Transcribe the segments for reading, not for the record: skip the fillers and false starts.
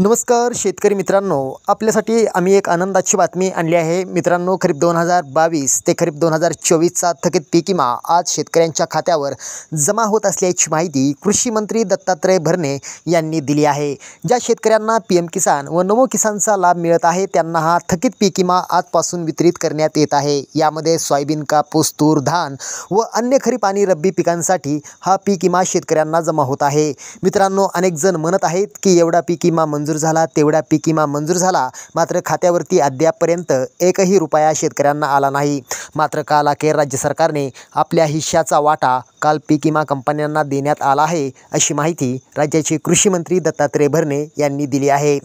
नमस्कार शेतकरी मित्रांनो, आपल्यासाठी आम्ही एक आनंदाची बातमी आणली आहे मित्रांनो। खरीप 2022 ते खरीप 2024चा थकीत पीक विमा आज शेतकऱ्यांच्या खात्यावर जमा होत असल्याची माहिती कृषी मंत्री दत्तात्रय भरणे यांनी दिली आहे। ज्या शेतकऱ्यांना पीएम किसान व नमो किसानचा लाभ मिळत आहे त्यांना हा थकीत पीक विमा आजपासून वितरित करण्यात येत आहे। यामध्ये सोयाबीन, कापूस, तूर, धान व अन्य खरीप आणि रब्बी पिकांसाठी हा पीक विमा शेतकऱ्यांना जमा होत आहे। मित्रांनो, अनेक जण म्हणत आहेत की एवढा पीक विमा मंजूर झाला, तेवढा पीक विमा मंजूर झाला, मात्र खात्यावरती अद्यापपर्यंत एकही रुपया शेतकऱ्यांना आला नाही। मात्र काल अखेर राज्य सरकारने आपल्या हिश्श्याचा वाटा काल पीक विमा कंपन्यांना देण्यात आला आहे, अशी माहिती राज्याचे कृषी मंत्री दत्तात्रय भरणे यांनी दिली आहे।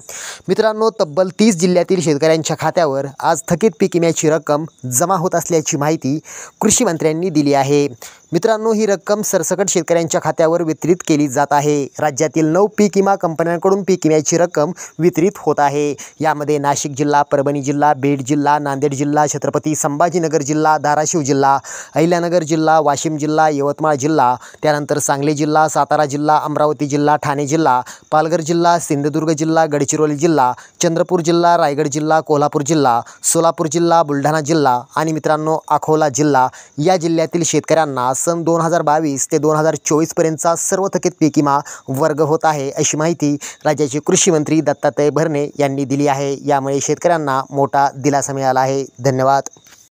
मित्रांनो, तब्बल 30 जिल्ह्यातील शेतकऱ्यांच्या खात्यावर आज थकीत पीक विम्याची रक्कम जमा होत असल्याची माहिती कृषी मंत्र्यांनी दिली आहे। मित्रांनो, ही रक्कम सरसकट शेतकऱ्यांच्या खात्यावर वितरित केली जात आहे। राज्यातील 9 पीक विमा कंपन्यांकडून पीक विम्याची रक्कम वितरित होत आहे। यामध्ये नाशिक जिल्हा, परभणी जिल्हा, बीड जिल्हा, नांदेड जिल्हा, छत्रपती संभाजीनगर जिल्हा, धाराशिव जिल्हा, अहिल्यानगर जिल्हा, वाशिम जिल्हा, यवतमाळ जिल्हा, त्यानंतर सांगली जिल्हा, सातारा जिल्हा, अमरावती जिल्हा, ठाणे जिल्हा, पालघर जिल्हा, सिंधुदुर्ग जिल्हा, गडचिरोली जिल्हा, चंद्रपूर जिल्हा, रायगड जिल्हा, कोल्हापूर जिल्हा, सोलापूर जिल्हा, बुलढाणा जिल्हा आणि मित्रांनो अकोला जिल्हा या जिल्ह्यातील शेतकऱ्यांना सन 2022 ते 2024 पर्यंतचा सर्व थकीत पीक विमा वर्ग होत आहे, अशी माहिती राज्याचे कृषी मंत्री दत्तात्रय भरणे यांनी दिली आहे। यामुळे शेतकऱ्यांना मोठा दिलासा मिळाला आहे। धन्यवाद।